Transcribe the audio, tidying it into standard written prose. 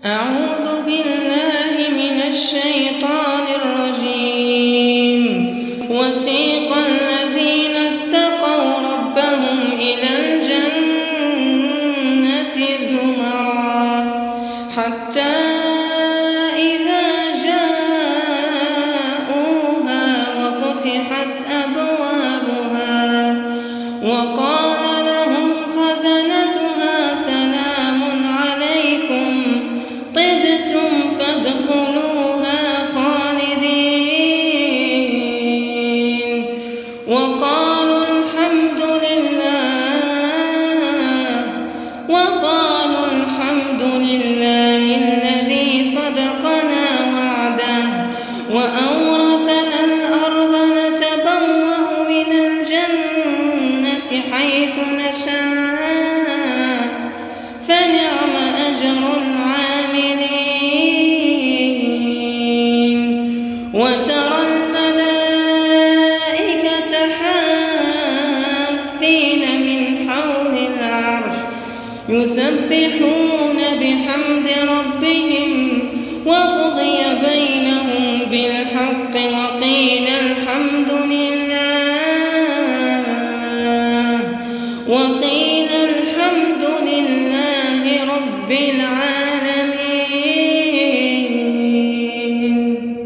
أعوذ بالله من الشيطان الرجيم. وسيق الذين اتقوا ربهم إلى الجنة زمرا حتى إذا جاءوها وفتحت أبوابها وقال لهم خزنتها سلام عليكم طبتم فادخلوها خالدين وقالوا الحمد لله الذي صدقنا وعده وأورثنا الأرض نتبوأ من الجنة حيث نشاء فنعم أجر العاملين. وترى الملائكة حافين من حول العرش يسبحون بحمد ربهم وقضي بينهم بالحق وقيل الحمد لله رب العالمين.